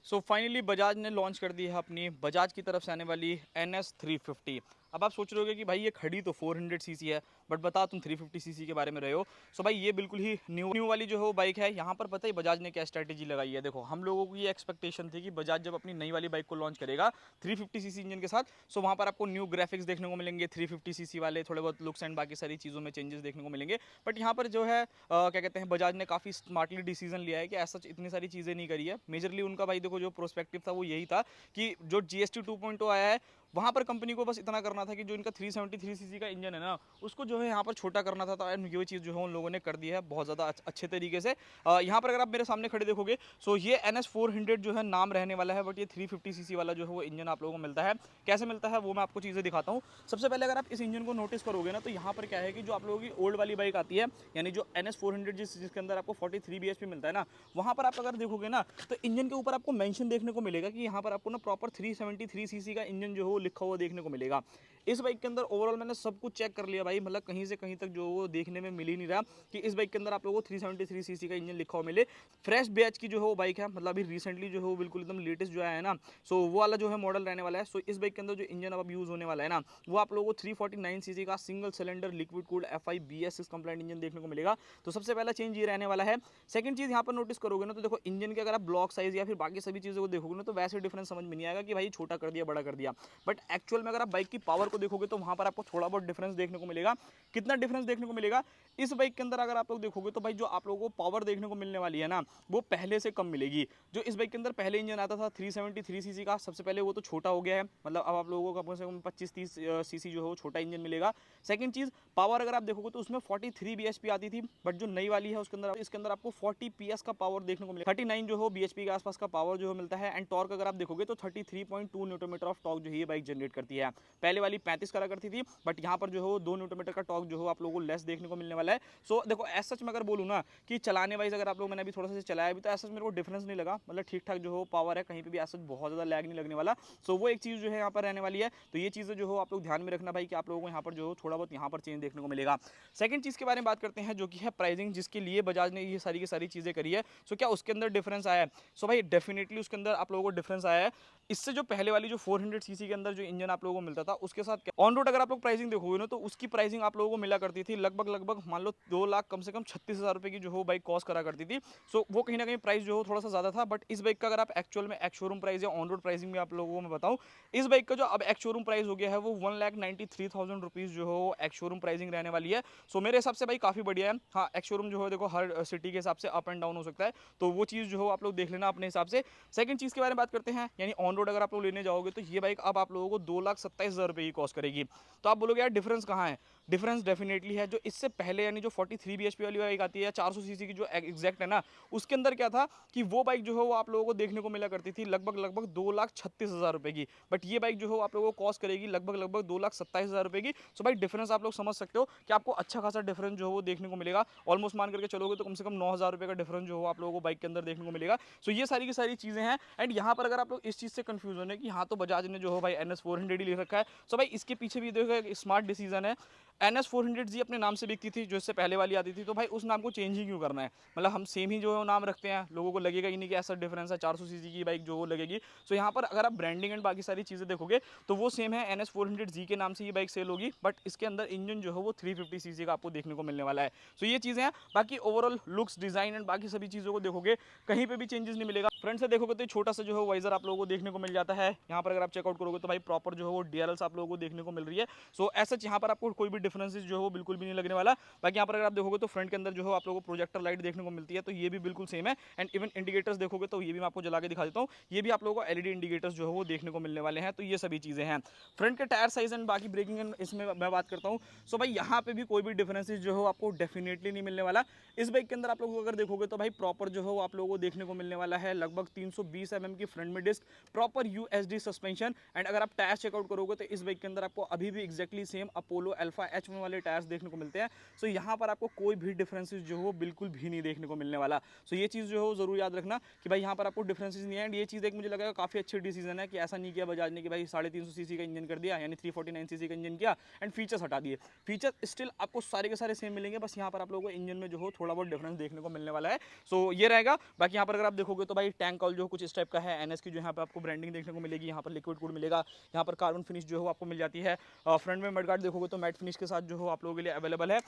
So finally Bajaj ने launch कर दी है अपनी बजाज की तरफ से आने वाली NS 350। अब आप सोच रहे होगे कि भाई ये खड़ी तो 400 सीसी है, बट बता तुम 350 सीसी के बारे में रहे हो। सो भाई ये बिल्कुल ही न्यू वाली जो है वो बाइक है। यहाँ पर पता है बजाज ने क्या स्ट्रैटेजी लगाई है। देखो, हम लोगों की ये एक्सपेक्टेशन थी कि बजाज जब अपनी नई वाली बाइक को लॉन्च करेगा 350 सीसी इंजन के साथ, सो वहाँ पर आपको न्यू ग्राफिक्स देखने को मिलेंगे, 350 सीसी वाले थोड़े बहुत लुक्स एंड बाकी सारी चीज़ों में चेंजेस देखने को मिलेंगे। बट यहाँ पर जो है क्या कहते हैं, बजाज ने काफ़ी स्मार्टली डिसीजन लिया है कि ऐसा इतनी सारी चीज़ें नहीं करी है। मेजरली उनका भाई देखो जो प्रोस्पेक्टिव था वो यही था कि जो GST 2.0 आया है वहाँ पर कंपनी को बस इतना करना था कि जो इनका 373 सीसी का इंजन है ना, उसको जो है यहाँ पर छोटा करना था। तो ये चीज़ जो है उन लोगों ने कर दी है बहुत ज़्यादा अच्छे तरीके से। यहाँ पर अगर आप मेरे सामने खड़े देखोगे, सो ये NS 400 जो है नाम रहने वाला है, बट ये 350 सीसी वाला जो है वो इंजन आप लोगों को मिलता है। कैसे मिलता है वो मैं आपको चीज़ें दिखाता हूँ। सबसे पहले अगर आप इस इंजन को नोटिस करोगे ना, तो यहाँ पर क्या है कि जो आप लोगों की ओल्ड वाली बाइक आती है, यानी जो NS 400 जिसके अंदर आपको 43 bhp मिलता है ना, वहाँ पर आप अगर देखोगे ना तो इंजन के ऊपर आपको मेंशन देखने को मिलेगा कि यहाँ पर आपको ना प्रॉपर 373 सीसी का इंजन जो है वो लिखा हुआ देखने को मिलेगा। इस बाइक के अंदर ओवरऑल मैंने सब कुछ चेक कर लिया भाई, मतलब कहीं से कहीं तक जो वो देखने में मिल ही नहीं रहा कि इस बाइक के अंदर आप लोगों को 373 सीसी का इंजन लिखा हुआ मिले। फ्रेश बैच की जो है वो बाइक है, मतलब अभी रिसेंटली जो है वो बिल्कुल एकदम लेटेस्ट जो आया है ना, सो वो वाला जो है मॉडल रहने वाला है। सो इस बाइक के अंदर जो इंजन अब यूज़ होने वाला है ना, वो आप लोगों को 349 सीसी का single cylinder liquid cooled FI BS6 complaint engine देखने को मिलेगा। तो सबसे पहला चेंज ये रहने वाला है। सेकंड चीज़ यहाँ पर नोटिस करोगे ना, तो देखो इंजन के अगर आप ब्लॉक साइज या फिर बाकी सभी चीज़ों को देखोगे ना, तो वैसे डिफरेंस समझ में नहीं आएगा कि भाई छोटा कर दिया बड़ा कर दिया। बट एक्चुअल में अगर आप बाइक की पावर को देखोगे तो वहाँ पर आपको थोड़ा बहुत डिफरेंस देखने को मिलेगा। कितना डिफरेंस देखने को मिलेगा इस बाइक के अंदर अगर आप लोग देखोगे, तो भाई जो आप लोगों को पावर देखने को मिलने वाली है ना, वो पहले से कम मिलेगी। जो इस बाइक के अंदर पहले इंजन आता था 373 सीसी का, सबसे पहले वो तो छोटा हो गया है, मतलब अब आप लोगों को कम से कम 25-30 सीसी जो है वो छोटा इंजन मिलेगा। सेकंड चीज़, पावर अगर आप देखोगे तो उसमें 43 bhp आती थी, बट जो नई वाली है उसके अंदर इसके अंदर आपको 40 PS का पावर देखने को मिलेगा। 39 जो हो bhp के आसपास का पावर जो है मिलता है। एंड टॉर्क अगर आप देखोगे तो 33.2 न्यूटन मीटर ऑफ टॉर्क जो है ये बाइक जनरेट करती है। पहले वाली 35 करा करती थी, बट यहाँ पर जो है 2 न्यूटन मीटर का टॉर्क जो है आप लोगों को लेस देखने को मिलने वाला है। सो देखो एज सच मैं अगर बोलूँ ना कि चलाने वाइज अगर आप लोग, मैंने अभी थोड़ा सा चलाया भी, तो ऐसा मेरे को डिफरेंस नहीं लगा, मतलब ठीक ठाक जो हो पावर है, कहीं पे भी ऐसा बहुत ज़्यादा लैग नहीं लगने वाला। सो वो एक चीज़ जो है यहाँ पर रहने वाली है। तो ये चीज़ें जो हो आप लोग ध्यान में रखना भाई कि आप लोगों को यहाँ पर जो हो थोड़ा बहुत यहाँ पर चेंज देखने को मिलेगा। सेकंड चीज़ के बारे में बात करते हैं जो कि है प्राइसिंग, जिसके लिए बजाज ने ये सारी की सारी चीज़ें करी है। सो क्या उसके अंदर डिफरेंस आया है? सो भाई डेफिनेटली उसके अंदर आप लोगों को डिफरेंस आया है। इससे जो पहले वाली जो 400 सीसी के अंदर जो इंजन आप लोगों को मिलता था, उसके साथ ऑन रोड अगर आप लोग प्राइसिंग देखोगे ना, तो उसकी प्राइसिंग आप लोगों को मिला करती थी लगभग लगभग मान लो 2 लाख कम से कम 36,000 रुपए की जो हो बाइक कॉस्ट करा करती थी। सो वो कहीं ना कहीं प्राइस जो हो थोड़ा सा ज़्यादा था। बट इस बाइक का अगर आप एक्चुअल में एक्स शोरूम प्राइस या ऑन रोड प्राइसिंग में आप लोगों को मैं बताऊँ, इस बाइक का जो अब एक्स शोरूम प्राइस हो गया है वो 1,93,000 रुपीज़ जो हो एक्स शोरूम प्राइसिंग रहने वाली है। सो मेरे हिसाब से भाई काफ़ी बढ़िया है। हाँ, एक्स शोरूम जो है देखो हर सिटी के हिसाब से अप एंड डाउन हो सकता है, तो वो चीज़ जो हो आप लोग देख लेना अपने हिसाब से। सेकंड चीज़ के बारे में बात करते हैं, यानी ऑन रोड अगर आप लोग लेने जाओगे तो ये बाइक अब आप लोगों को 2,27,000 रुपये की कॉस्ट करेगी। तो आप बोलोगे यार डिफरेंस कहाँ है? डिफरेंस डेफिनेटली है। जो इससे पहले यानी जो 43 bhp वाली बाइक आती है या 400 सीसी की जो एग्जैक्ट है ना, उसके अंदर क्या था कि वो बाइक जो है वो आप लोगों को देखने को मिला करती थी लगभग लगभग 2,36,000 रुपये की। बट ये बाइक जो है आप लोगों को कॉस्ट करेगी लगभग लगभग 2,27,000 रुपये की। सो भाई डिफरेंस आप लोग समझ सकते हो कि आपको अच्छा खासा डिफरेंस जो है वो देखने को मिलेगा। ऑलमोस्ट मान करके चलोगे तो कम से कम 9,000 रुपये का डिफरेंस जो हो आप लोगों को बाइक के अंदर देखने को मिलेगा। सो ये सारी की सारी चीज़ें हैं। एंड यहाँ पर अगर आप लोग इस चीज़ से कंफ्यूज होने कि हाँ तो बजाज ने जो हो भाई NS 400 ही ले रखा है, सो भाई इसके पीछे भी देखो एक स्मार्ट डिसीजन है। NS 400 जी अपने नाम से बिकती थी जो इससे पहले वाली आती थी, तो भाई उस नाम को चेंज ही क्यों करना है? मतलब हम सेम ही जो है वो नाम रखते हैं, लोगों को लगेगा ही नहीं कि ऐसा डिफरेंस है, 400 सीसी की बाइक जो वो लगेगी। सो यहाँ पर अगर आप ब्रांडिंग एंड बाकी सारी चीज़ें देखोगे तो वो सेम है, NS 400 के नाम से ये बाइक सेल होगी, बट इसके अंदर इंजन जो है वो 350 सीसी का आपको देखने को मिलने वाला है। सो ये चीज़ें हैं। बाकी ओवरऑल लुक्स, डिज़ाइन एंड बाकी सभी चीज़ों को देखोगे कहीं पर भी चेंजेस नहीं मिलेगा। फ्रंट से देखोगे तो छोटा सा जो है वाइजर आप लोगों को देखने को मिल जाता है। यहाँ पर अगर आप चेकआउट करोगे तो भाई प्रॉपर जो है वो DRLs आप लोगों को देखने को मिल रही है। सो ऐसा यहाँ पर आपको कोई भी डिफरेंसेस जो है बिल्कुल भी नहीं लगने वाला। बाकी यहाँ पर अगर आप देखोगे तो फ्रंट के अंदर जो है आप लोगों को प्रोजेक्टर लाइट देखने को मिलती है, तो ये भी बिल्कुल सेम है। एंड इवन इंडिकेटर्स देखोगे तो ये भी मैं आपको जला के दिखा देता हूँ, ये भी आप लोगों को LED इंडिकेटर्स जो है वो देखने को मिलने वाले हैं। तो ये सभी चीज़ें हैं। फ्रंट के टायर साइज एंड बाकी ब्रेकिंग एंड इसमें मैं बात करता हूँ। सो भाई यहाँ पे भी कोई भी डिफरेंसेस जो है आपको डेफिनेटली नहीं मिलने वाला। इस बाइक के अंदर आप लोग अगर देखोगे तो भाई प्रॉपर जो है वो आप लोगों को देखने को मिलने वाला है लगभग 320 mm की फ्रंट में disc, proper USD suspension. And अगर आप टायर चेकआउट करोगे तो इस बाइक के अंदर आपको अभी भी exactly same Apollo alpha H1 वाले टायर्स देखने को मिलते हैं। सो यहाँ पर आपको कोई भी डिफरेंसेस जो हो बिल्कुल भी नहीं देखने को मिलने वाला। सो ये चीज़ जो हो जरूर याद रखना कि भाई यहाँ पर आपको डिफरेंसेस नहीं है। एंड ये चीज़ एक मुझे लगा काफ़ी अच्छी डिसीजन है कि ऐसा नहीं किया बजाज ने कि भाई 350 सीसी का इंजन कर दिया, यानी 349 सीसी का इंजन किया एंड फीचर्स हटा दिए। फीचर स्टिल आपको सारे के सारे सेम मिलेंगे, बस यहाँ पर आप लोगों को इंजन में जो हो थोड़ा बहुत डिफरेंस देखने को मिलने वाला है। सो ये रहेगा। बाकी यहाँ पर अगर आप देखोगे तो भाई टैंक कॉल जो कुछ इस टाइप का है, एनएस की जो यहाँ पे आपको ब्रांडिंग देखने को मिलेगी, यहाँ पर लिक्विड कूड मिलेगा, यहाँ पर कार्बन फिनिश जो है आपको मिल जाती है। फ्रंट में मडगार्ड देखोगे तो मैट फिनिश के साथ जो हो आप लोगों के लिए अवेलेबल है।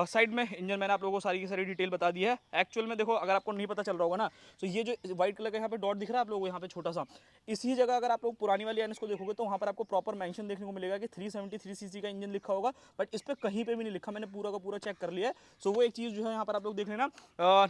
साइड में इंजन मैंने आप लोगों को सारी की सारी डिटेल बता दी है। एक्चुअल में देखो, अगर आपको नहीं पता चल रहा होगा ना, तो ये जो व्हाइट कलर का यहाँ पे डॉट दिख रहा है आप लोगों को यहाँ पे छोटा सा, इसी जगह अगर आप लोग पुरानी वाली एनएस को देखोगे तो वहाँ पर आपको प्रॉपर मेंशन देखने को मिलेगा कि 373 सीसी का इंजन लिखा होगा, बट इस पर कहीं पे भी नहीं लिखा। मैंने पूरा का पूरा चेक कर लिया है। सो वो एक चीज़ जो है यहाँ पर आप लोग देख लेना।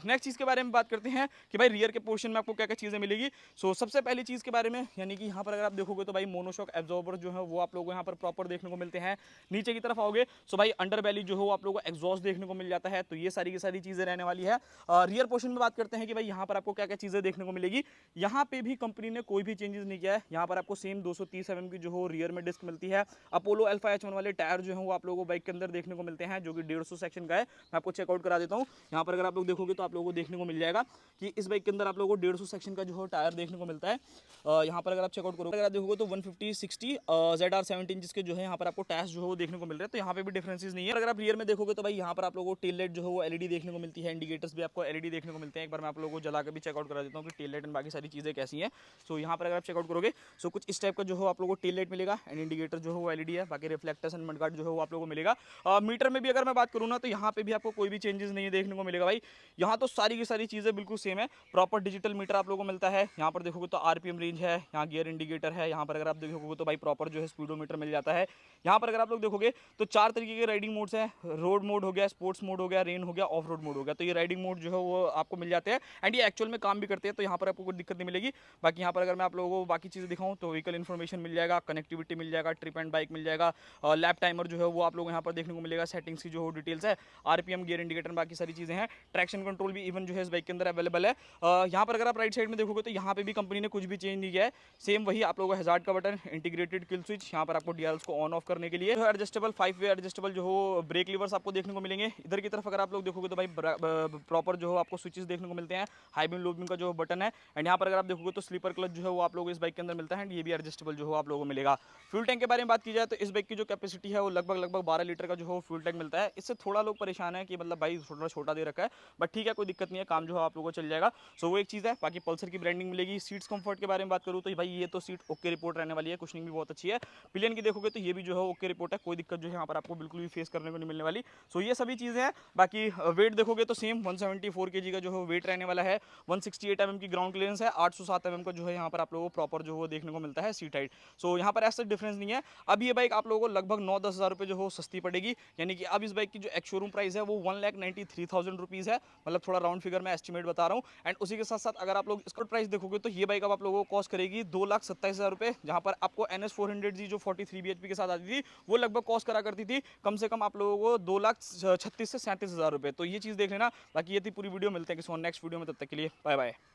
नेक्स्ट चीज़ के बारे में बात करते हैं कि भाई रियर के पोर्शन में आपको क्या क्या चीज़ें मिलेगी। सो सबसे पहली चीज़ के बारे में, यानी कि यहाँ पर अगर आप देखोगे तो भाई मोनोशॉक एब्जॉर्बर जो है वो आप लोगों को यहाँ पर प्रॉपर देखने को मिलते हैं। नीचे की तरफ आओगे सो भाई अंडर बैली जो है आप लोगों को एग्जॉस्ट देखने को मिल जाता है। तो ये सारी की सारी चीज़ें रहने वाली है। रियर पोर्शन में बात करते हैं कि भाई यहाँ पर आपको क्या क्या चीज़ें देखने को मिलेगी। यहाँ पे भी कंपनी ने कोई भी चेंजेस नहीं किया है। यहाँ पर आपको सेम 230 mm की जो हो रियर में डिस्क मिलती है। अपोलो अल्फा H1 वाले टायर जो है वो आप लोगों को बाइक के अंदर देखने को मिलते हैं, जो कि 150 सेक्शन का है। मैं आपको चेकआउट करा देता हूँ। यहाँ पर अगर आप लोग देखोगे तो आप लोगों को देखने को मिल जाएगा कि इस बाइक के अंदर आप लोगों को 150 सेक्शन का जो हो टायर देखने को मिलता है। यहाँ पर अगर आप चेकआउट करोगे, अगर आप देखोगे तो 150/60 ZR17 जिसके जो है यहाँ पर आपको टायर्स जो है वो देखने को मिल रहे हैं। तो यहाँ पे भी डिफरेंसेस नहीं है। अगर आप रियर में देखोगे तो भाई यहाँ पर आप लोगों को टेल लाइट जो है वो एलईडी देखने को मिलती है, इंडिकेटर्स भी आपको एलईडी देखने को मिलते हैं। एक बार मैं आप लोगों को जला के भी चेकआउट करा देता हूँ कि टेल लाइट एंड बाकी सारी चीज़ें कैसी हैं। सो यहाँ पर अगर आप चेकआउट करोगे सो कुछ इस टाइप का जो हो आप लोगों को टेल लाइट मिलेगा एंड इंडिकेटर जो है वो एलईडी है। बाकी रिफ्लेक्टर्स एंड मडगार्ड जो है वो आप लोगों को मिलेगा। मीटर में भी अगर मैं बात करूँ ना, तो यहाँ पे भी आपको कोई भी चेंजेस नहीं देखने को मिलेगा भाई। यहाँ तो सारी की सारी चीज़ें बिल्कुल सेम है। प्रॉपर डिजिटल मीटर आप लोगों को मिलता है। यहाँ पर देखोगे तो आरपीएम रेंज है, यहाँ गियर इंडिकेटर है। यहाँ पर अगर आप देखोगे तो भाई प्रॉपर जो है स्पीडोमीटर मिल जाता है। यहाँ पर अगर आप लोग देखोगे तो 4 तरीके के राइडिंग मोड्स हैं। रोड मोड हो गया, स्पोर्ट्स मोड हो गया, रेन हो गया, ऑफ रोड मोड हो गया। तो ये राइडिंग मोड जो है वो आपको मिल जाते हैं एंड ये एक्चुअल में काम भी करते हैं। तो यहाँ पर आपको कोई दिक्कत नहीं मिलेगी। बाकी यहाँ पर अगर मैं आप लोगों को बाकी चीज़ें दिखाऊँ तो व्हीकल इन्फॉर्मेशन मिल जाएगा, कनेक्टिविटी मिल जाएगा, ट्रिप एंड बाइक मिल जाएगा, लैप टाइमर जो है वो आप लोग यहाँ पर देखने को मिलेगा, सेटिंग्स की जो डिटेल्स है, आरपीएम, गियर इंडिकेटर, बाकी सारी चीज़ें हैं। ट्रैक्शन कंट्रोल भी इवन जो है इस बाइक के अंदर अवेलेबल है। यहाँ पर अगर आप राइट साइड में देखोगे तो यहाँ पे भी कंपनी ने कुछ भी चेंज नहीं किया है। सेम वही आप लोगों को हैजार्ड का बटन, इंटीग्रेटेड किल स्विच, यहाँ पर आपको डीआरएल्स को ऑन ऑफ करने के लिए एडजस्टेबल 5 वे एडजस्टेबल जो हो ब्रेक लीवर्स आपको देखने को मिलेंगे। इधर की तरफ अगर आप लोग देखोगे तो भाई प्रॉपर जो हो आपको स्विचेस देखने को मिलते हैं, हाई बीम लो बीम का जो बटन है एंड यहाँ पर अगर आप देखोगे तो स्लीपर क्लच जो है वो आप लोग इस बाइक के अंदर मिलता है एंड ये भी एडजस्टेबल जो हो आप लोगों को मिलेगा। फ्यूल टैंक के बारे में बात की जाए तो इस बाइक की जो कैपेसिटी है वो लगभग 12 लीटर का जो हो फ्यूल टैंक मिलता है। इससे थोड़ा लोग परेशान है कि मतलब भाई थोड़ा छोटा दे रखा है, बट ठीक है कोई दिक्कत नहीं है, काम जो है आप लोगों को चल जाएगा। सो वो एक चीज़ है। बाकी पल्सर की ब्रांडिंग मिलेगी। सीट्स कंफर्ट के बारे में बात करूँ तो भाई ये तो सीट ओके रिपोर्ट रहने वाली है, कुशनिंग भी बहुत अच्छी है। पिलियन की देखोगे तो ये भी जो है ओके रिपोर्ट है, कोई दिक्कत जो है यहाँ पर आपको बिल्कुल भी फेस करने को नहीं मिलने वाली। सो ये सभी चीज़ें हैं। बाकी वेट देखोगे तो सेम 174 kg का जो है वेट रहने वाला है। 168 mm की ग्राउंड क्लियरेंस है, 807 mm का जो है यहाँ पर आप लोगों को प्रॉपर जो है देखने को मिलता है सीट हाइट। सो यहाँ पर ऐसा डिफरेंस नहीं है। अब ये बाइक आप लोगों को लगभग 9-10 हज़ार रुपये जो हो सस्ती पड़ेगी। यानी कि अब इस बाइक की जो एक्स शोरूम प्राइस है वो 1,93,000 रुपीज़ है। मतलब थोड़ा राउंड फिगर में एस्टिमेट बता रहा हूँ। एंड उसी के साथ साथ अगर आप लोग इसका प्राइस देखोगे तो ये बाइक अब आप लोगों को कॉस्ट करेगी 2,27,000 रुपये, जहाँ पर आपको NS400G जो 43 bhp के साथ आती थी वो लगभग कॉस्ट करा करती थी कम से कम आप लोगों को 2,36,000 से 37,000 रुपये। तो ये चीज़ देख लेना। बाकी ये थी पूरी वीडियो, मिलते हैं किसी और नेक्स्ट वीडियो में, तब तक के लिए बाय बाय।